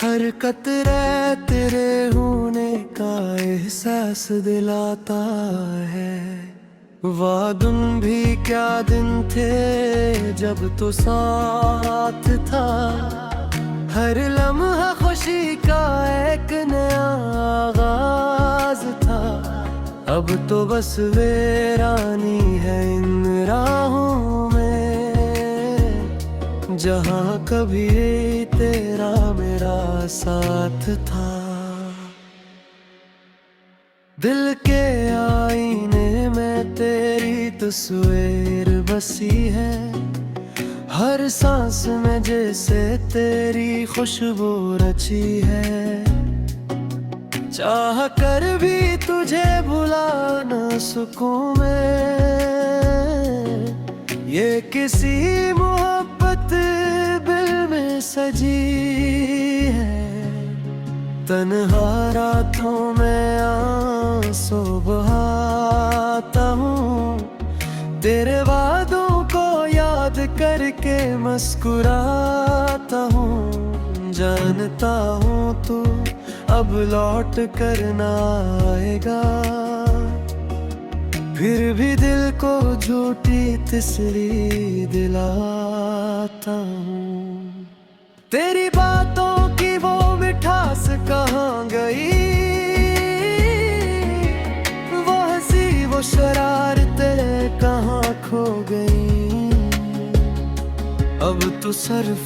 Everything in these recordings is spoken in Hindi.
हर कतरे तेरे होने का एहसास दिलाता है। वाह दिन भी क्या दिन थे जब तो साथ था। हर लम्हा खुशी का एक नया आगाज था। अब तो बस वीरानी है इन राहों में, जहाँ कभी तेरा मेरा साथ था। दिल के आईने में तेरी तस्वीर बसी है। हर सांस में जैसे तेरी खुशबू रची है। चाह कर भी तुझे भुला न सकूं मैं, ये किसी मोहब्बत दिल में सजी है। तन्हा रातों में आंसू बहाता हूँ, तेरे वादों को याद करके मुस्कुराता हूँ। जानता हूँ तू अब लौट कर ना आएगा, फिर भी दिल को झूठी तसल्ली दिलाता हूँ। तेरी बातों की वो मिठास कहाँ गई, वो हंसी वो शरारतें कहाँ खो गई। अब तो सिर्फ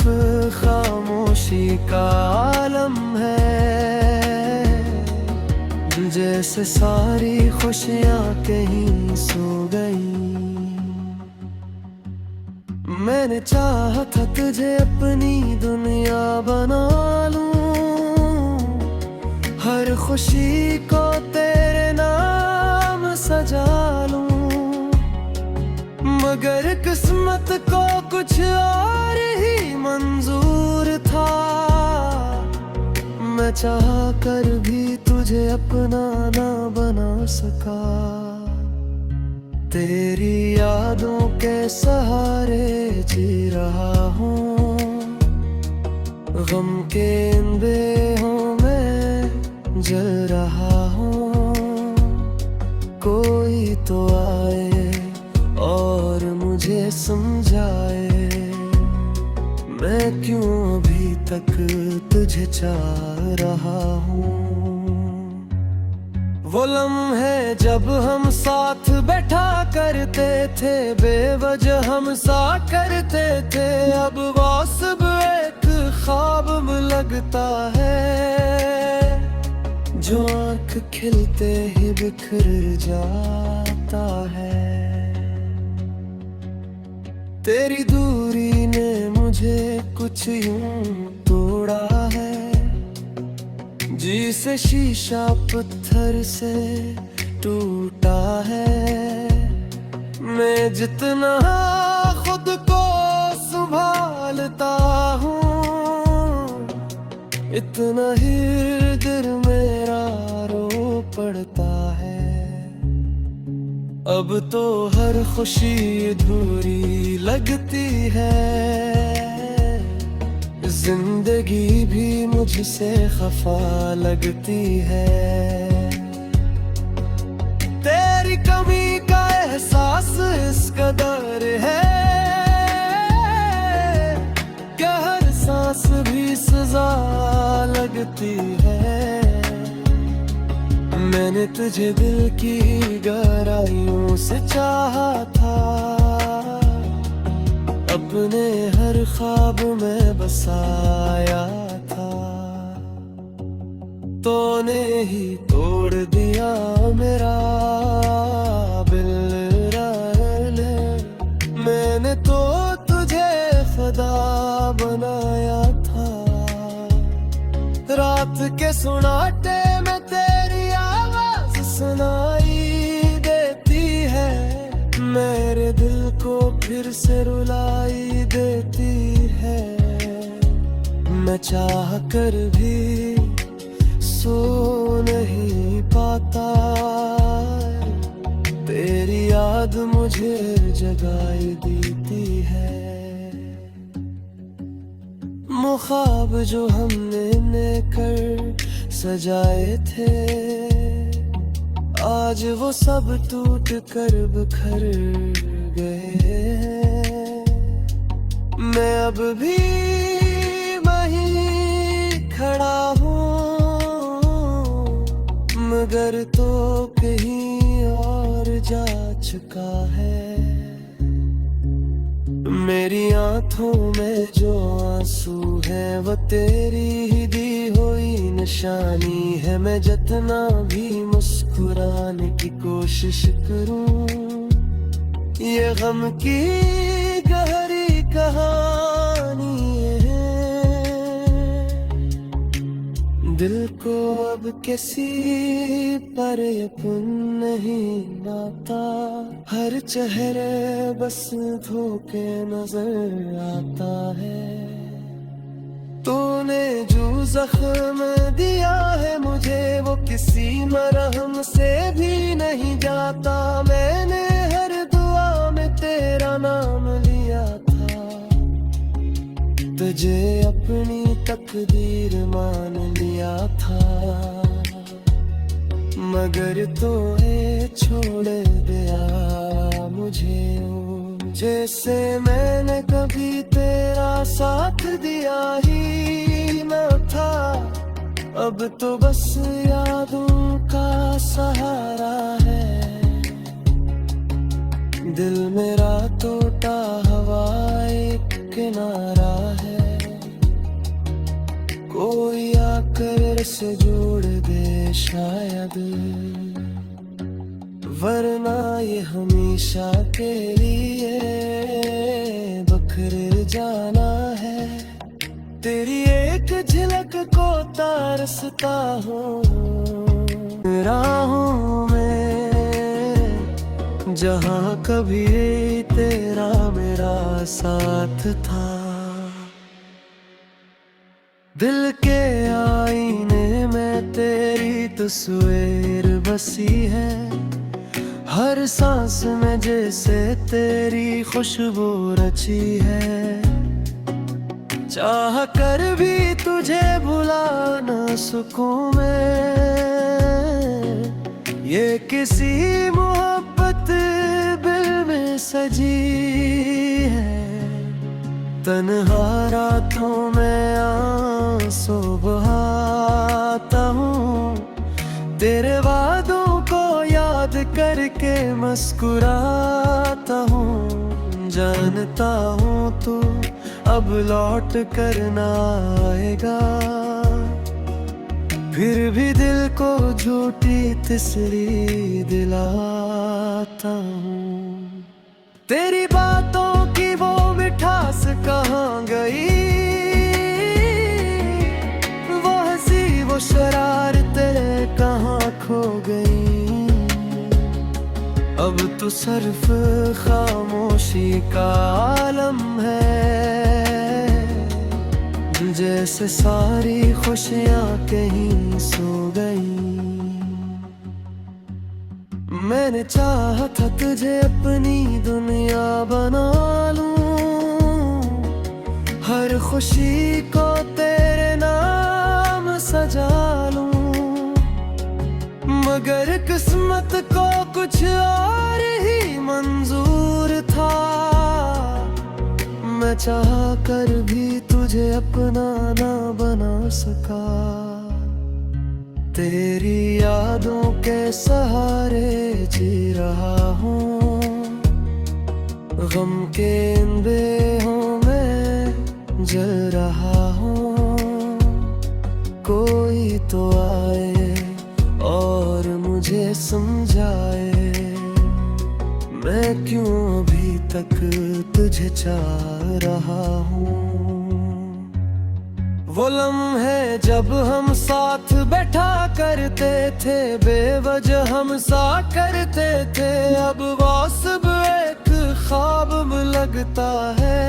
खामोशी का आलम है, जैसे सारी खुशियाँ कहीं सो गई। मैंने चाहा था तुझे अपनी दुनिया बना लूं, हर खुशी को तेरे नाम सजा लूं। मगर किस्मत को कुछ और ही मंजूर था। मैं चाह कर भी तुझे अपना ना बना सका। तेरी यादों के सहारे जी रहा हूँ, गम के अंधेरों में जल रहा हूँ। कोई तो आए और मुझे समझाए, मैं क्यों अभी तक तुझे चाह रहा हूँ। वो लम्हे जब हम साथ बैठा करते थे, बेवजह हम सा करते थे। अब वो सब एक ख्वाब में लगता है, जो आँख खिलते ही बिखर जाता है। तेरी दूरी ने मुझे कुछ यूं तोड़ा है, जी से शीशा पत्थर से टूटा है। मैं जितना खुद को संभालता हूँ, इतना ही दिल मेरा रो पड़ता है। अब तो हर खुशी अधूरी लगती है, जिंदगी भी मुझसे खफा लगती है। तेरी कमी का एहसास इस कदर है, क्या हर सांस भी सजा लगती है। मैंने तुझे दिल की गहराइयों से चाहा था, अपने हर ख्वाब में बसाया था। तूने ही तोड़ दिया मेरा दिल, मैंने तो तुझे खुदा बनाया था। रात के सुनाटे में तेरी आवाज सुनाई देती है, मेरे दिल को फिर से रुलाई देती है। मैं चाह कर भी सो नहीं पाता, तेरी याद मुझे जगाई देती है। वो ख्वाब जो हमने कर सजाए थे, आज वो सब टूट कर बिखर गए। मैं अब भी वहीं खड़ा हूँ, मगर तो कहीं और जा चुका है। मेरी आंखों में जो आंसू है वो तेरी ही दी हुई निशानी है। मैं जितना भी मुस्कुराने की कोशिश करूं, ये गम की गहरी कहानी है। दिल को अब किसी पर यकीन नहीं आता, हर चेहरे बस धोखे नजर आता है। तूने जो जख्म दिया है मुझे, वो किसी मरहम से भी नहीं जाता। मैंने हर दुआ में तेरा नाम लिया था, तुझे अपनी तकदीर मान लिया था, मगर तो छोड़ दिया मुझे। जैसे मैंने कभी तेरा साथ दिया ही न था, अब तो बस यादों का सहारा है। दिल मेरा टूटा हुआ एक किनारा है, कोई आकर से जोड़ दे शायद, वरना ये हमेशा के लिए बखर जाना है। तेरी एक झलक को तरसता हूँ, राहों में जहाँ कभी तेरा मेरा साथ था। दिल के आईने में तेरी तस्वीर बसी है, हर सांस में जैसे तेरी खुशबू रची है। चाह कर भी तुझे भुला न सकूं मैं, ये किसी मोहब्बत दिल में सजी है। तन्हा रातों में आंसू बहाता हूँ, तेरे वादों को याद करके मुस्कुराता हूँ। जानता हूँ तू अब लौट कर ना आएगा, फिर भी दिल को झूठी तसल्ली दिलाता हूँ। तेरी बातों की वो मिठास कहाँ गई, वो हंसी वो शरारतें कहाँ खो गई। अब तो सिर्फ खामोशी का आलम है, जैसे सारी खुशियाँ कहीं सो गई। मैंने चाहा था तुझे अपनी दुनिया बना लूं, हर खुशी को तेरे नाम सजा लूं, मगर किस्मत को कुछ और ही मंजूर था। मैं चाह कर भी तुझे अपना ना बना सका, तेरी यादों के सहारे जी रहा हूँ। गम के इन बेहों में जल रहा हूँ, कोई तो आए और मुझे समझाए, मैं क्यों अभी तक तुझे चाह रहा हूँ। वो लम्हे जब हम साथ बैठा करते थे, बेवजह हम सा करते थे, अब वो सब एक ख्वाब में लगता है,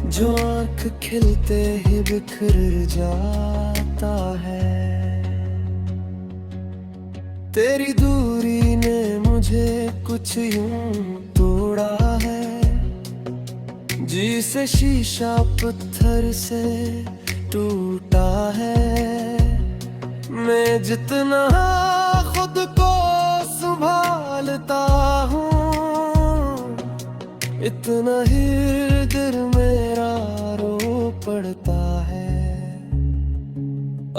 जो आँख खिलते ही बिखर जाता है। तेरी दूरी ने मुझे कुछ यूं तोड़ा है, जी से शीशा पत्थर से टूटा है। मैं जितना खुद को संभालता हूँ, इतना ही दिल मेरा रो पड़ता है।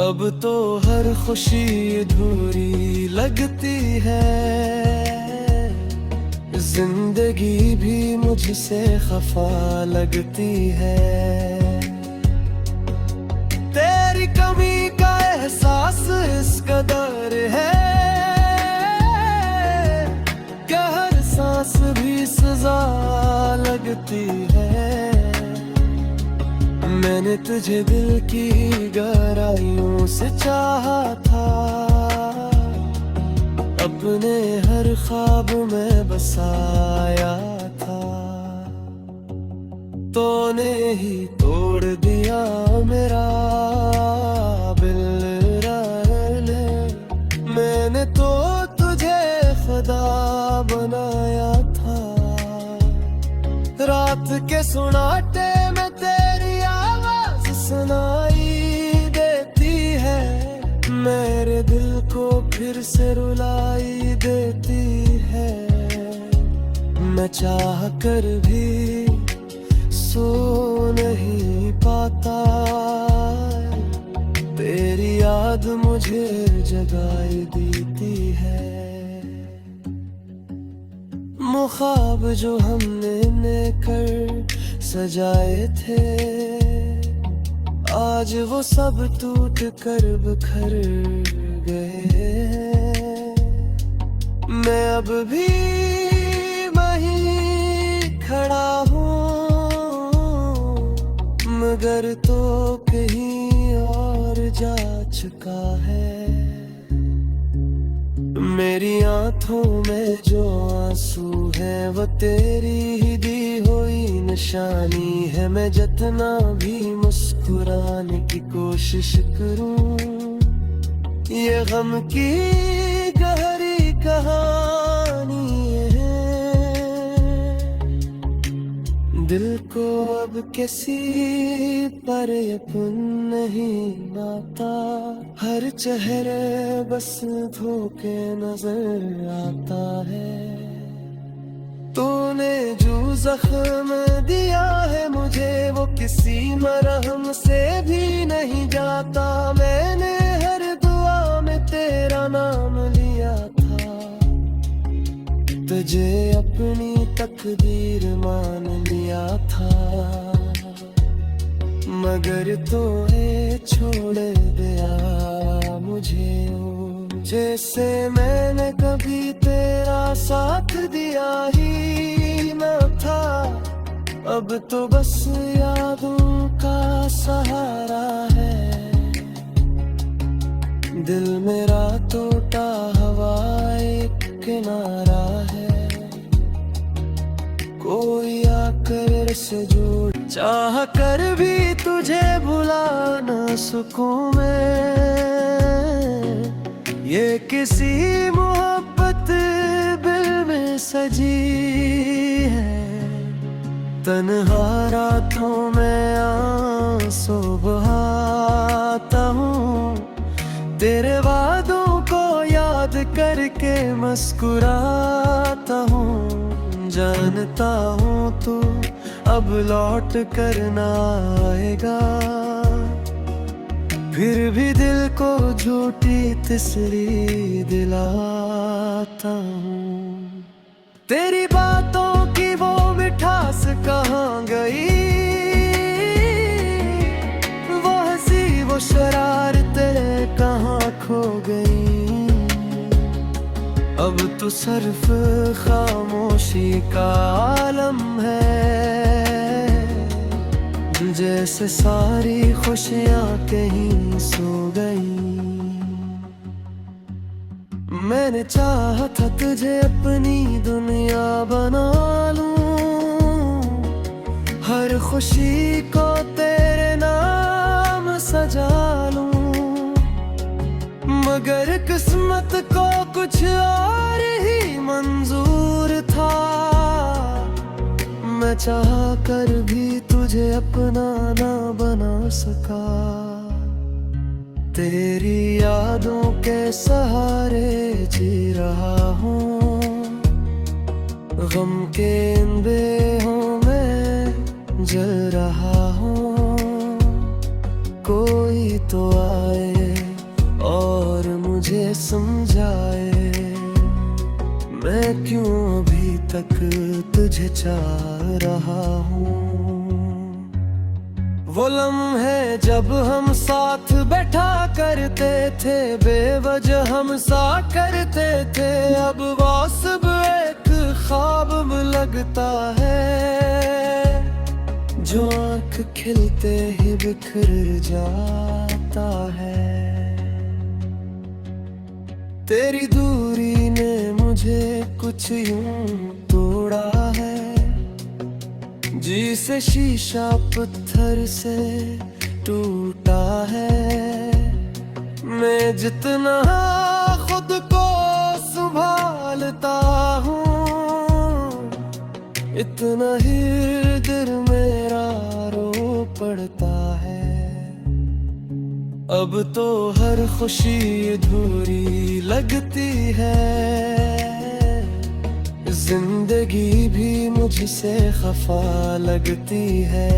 अब तो हर खुशी अधूरी लगती है, जिंदगी भी मुझसे खफा लगती है। तेरी कमी का एहसास इस कदर है कि हर सांस भी सजा लगती है। मैंने तुझे दिल की गहराइयों से चाहा था, अपने हर ख्वाब में बसाया था। तूने ही तोड़ दिया मेरा दिल, मैंने तो तुझे खुदा बनाया था। रात के सुनाटे में तेरी आवाज सुनाई देती है, मेरे दिल को फिर से रुलाई देती है। मैं चाह कर भी सो नहीं पाता, तेरी याद मुझे जगाई देती है। ख्वाब जो हमने मिलकर सजाए थे, आज वो सब टूट कर बिखर गए। मैं अब भी वहीं खड़ा हूँ, मगर तो कहीं और जा चुका है। मेरी आंखों में जो आंसू है वो तेरी ही दी हुई निशानी है। मैं जितना भी मुस्कुराने की कोशिश करूं, ये गम की गहरी कहानी है। दिल को अब किसी पर यकीन नहीं आता, हर चेहरे बस धोखे नजर आता है। तूने जो जख्म दिया है मुझे, वो किसी मरहम से भी नहीं जाता। मैंने हर दुआ में तेरा नाम लिया था, तुझे अपनी तकदीर मान लिया था। मगर तूने छोड़ दिया मुझे, जैसे मैंने कभी तेरा साथ दिया ही न था। अब तो बस यादों का सहारा है। दिल मेरा टूटा हुआ एक किनारा है, कोई आकर से जोड़। चाह कर भी तुझे भुला न सकूं मैं, ये किसी मोहब्बत दिल में सजी है। तन्हा रातों में आंसू बहाता हूँ, तेरे वादों को याद करके मुस्कुराता हूँ। जानता हूँ तू अब लौट कर ना आएगा, फिर भी दिल को झूठी तसल्ली दिलाता हूँ। तेरी बातों की वो मिठास कहाँ गई, वो हंसी वो शरारतें कहाँ खो गई। अब तो सिर्फ खामोशी का आलम है, जैसे सारी खुशियाँ कहीं सो गई। मैंने चाहा था तुझे अपनी दुनिया बना लूं, हर खुशी को तेरे नाम सजा लूं। मगर किस्मत को कुछ और ही मंजूर था, मैं चाह कर भी तुझे अपना ना बना सका। तेरी यादों के सहारे जी रहा हूँ, गम के इन बेहों में जल रहा हूँ। कोई तो आए और मुझे समझाए, मैं क्यों अभी तक तुझे चाह रहा हूँ। वो लम्हे जब हम साथ बैठा करते थे, बेवजह हम सा करते थे, अब वो सब एक ख्वाब में लगता है, जो आँख खिलते ही बिखर जाता है। तेरी दूरी ने मुझे कुछ यूं तोड़ा है, जी से शीशा पत्थर से टूटा है। मैं जितना खुद को संभालता हूँ, इतना ही दिल मेरा रो पड़ता है। अब तो हर खुशी अधूरी लगती है, जिंदगी भी मुझसे खफा लगती है।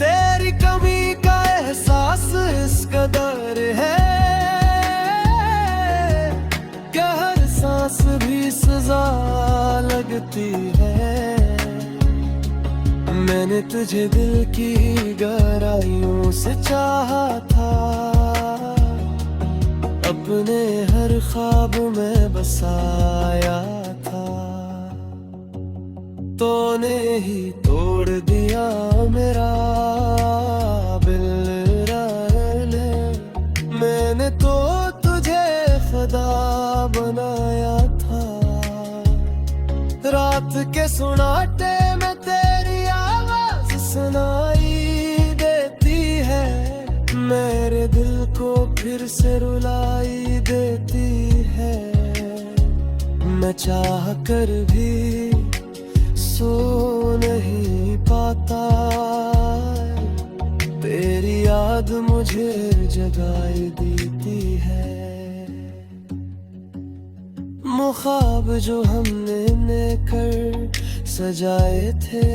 तेरी कमी का एहसास इस कदर है, क्या हर सांस भी सजा लगती है। मैंने तुझे दिल की गहराइयों से चाहा था, अपने हर ख्वाब में बसाया था। तूने ही तोड़ दिया मेरा दिल, मैंने तो तुझे खुदा बनाया था। रात के सुनाटे में तेरी आवाज सुनाई देती है, मेरे दिल को फिर से रुलाई देती है। मैं चाह कर भी सो नहीं पाता, तेरी याद मुझे जगाई देती है। ख्वाब जो हमने मिलकर सजाए थे,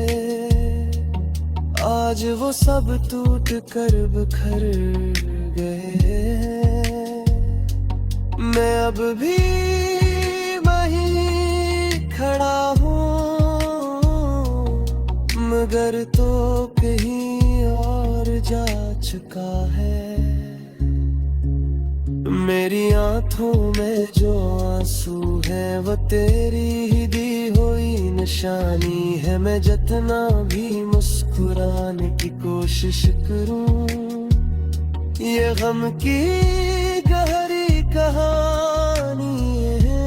आज वो सब टूट कर बिखर गए। मैं अब भी वहीं खड़ा हूँ, मगर तो कहीं और जा चुका है। मेरी आंखों में जो आंसू है वो तेरी ही दी हुई निशानी है। मैं जितना भी मुस्कुराने की कोशिश करूं, ये गम की गहरी कहानी है।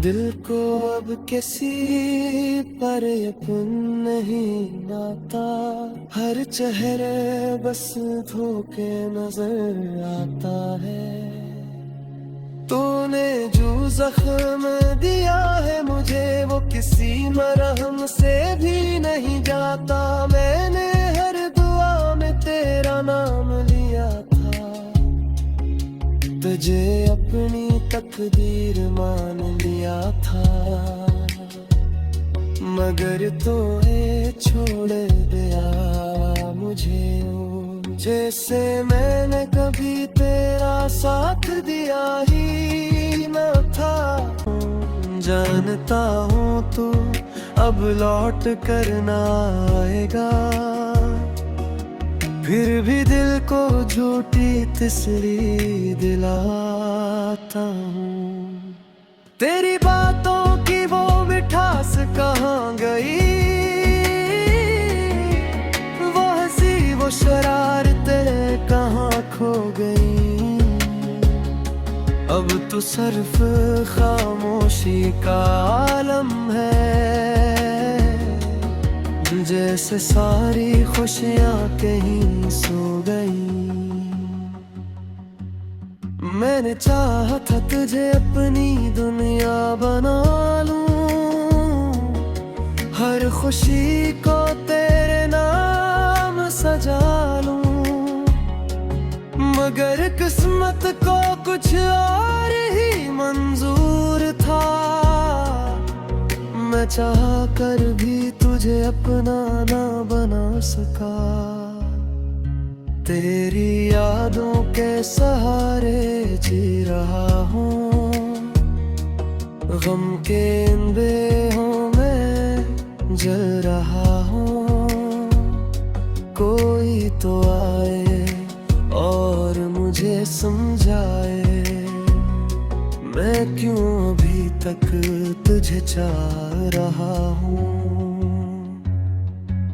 दिल को अब किसी पर यकीन नहीं आता, हर चेहरे बस धोखे नजर आता है। तूने जो जख्म दिया है मुझे, वो किसी मरहम से भी नहीं जाता। मैंने हर दुआ में तेरा नाम लिया था, तुझे अपनी तकदीर मान लिया था। मगर तूने छोड़ दिया मुझे, जैसे मैंने कभी तेरा साथ दिया ही न था। जानता हूँ तू अब लौट कर ना आएगा, फिर भी दिल को झूठी तसल्ली दिलाता हूँ। तेरी बातों की वो मिठास कहाँ गई, वो हंसी वो शरारतें कहाँ खो गई। अब तो सिर्फ खामोशी का आलम है, जैसे सारी खुशियाँ कहीं सो गई। मैंने चाहा था तुझे अपनी दुनिया बना लूं, हर खुशी को तेरे नाम सजा लूं, मगर किस्मत को कुछ और ही मंजूर था। मैं चाह कर भी तुझे अपना ना बना सका। तेरी यादों के सहारे जी रहा हूँ, गम के इन बेहों में जल रहा हूँ। कोई तो आए और मुझे समझाए, मैं क्यों अभी तक तुझे चाह रहा हूँ।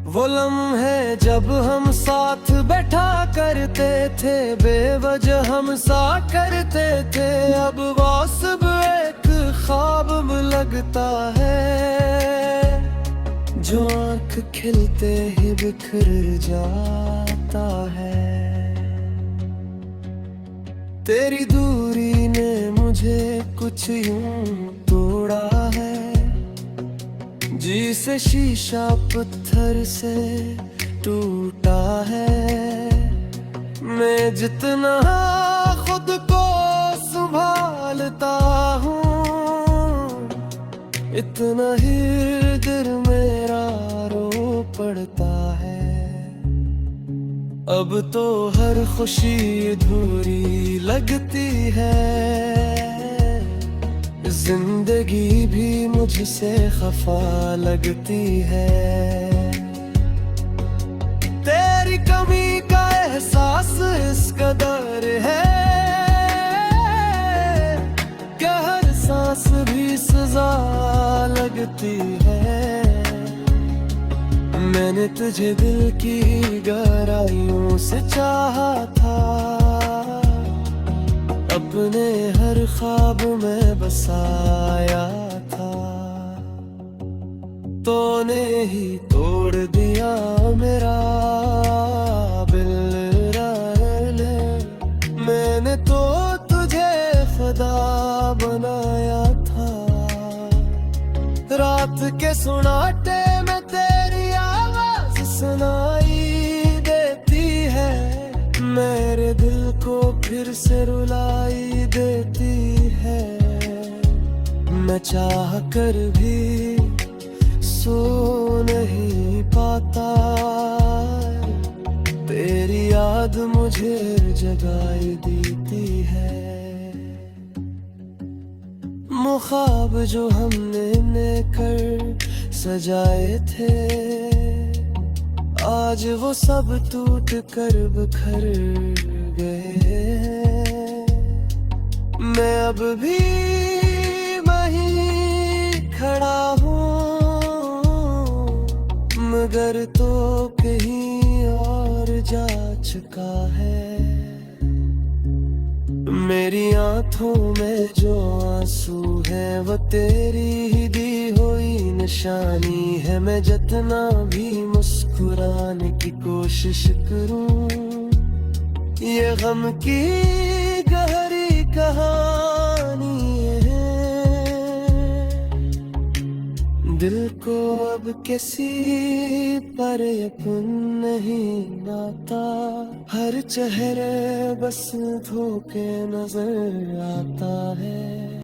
वो लम्हे जब हम साथ बैठा करते थे, बेवजह हम सा करते थे, अब वो सब एक ख्वाब में लगता है, जो आँख खिलते ही बिखर जाता है। तेरी दूरी ने मुझे कुछ यूं तोड़ा है, जी से शीशा पत्थर से टूटा है। मैं जितना खुद को संभालता हूँ, इतना ही दिल मेरा रो पड़ता है। अब तो हर खुशी अधूरी लगती है, जिंदगी भी मुझसे खफा लगती है। तेरी कमी का एहसास इस कदर है, क्या हर सांस भी सजा लगती है। मैंने तुझे दिल की गहराइयों से चाहा था, अपने हर ख्वाब में बसाया था। तूने ही तोड़ दिया मेरा दिल, मैंने तो तुझे खुदा बनाया था। रात के सुनाटे में तेरी आवाज सुनाई देती है, मेरे दिल को फिर से रुलाई देती है। मैं चाह कर भी सो नहीं पाता, तेरी याद मुझे जगाई देती है। ख्वाब जो हमने मिलकर सजाए थे, आज वो सब टूट कर बिखर गए। मैं अब भी वहीं खड़ा हूँ, मगर तो कहीं और जा चुका है। मेरी आंखों में जो आंसू है वो तेरी ही दी हुई निशानी है। मैं जितना भी मुस्कुराने की कोशिश करूं, ये गम की गहरी कहानी है। दिल को अब किसी पर यकीन नहीं आता, हर चेहरे बस धोखे नजर आता है।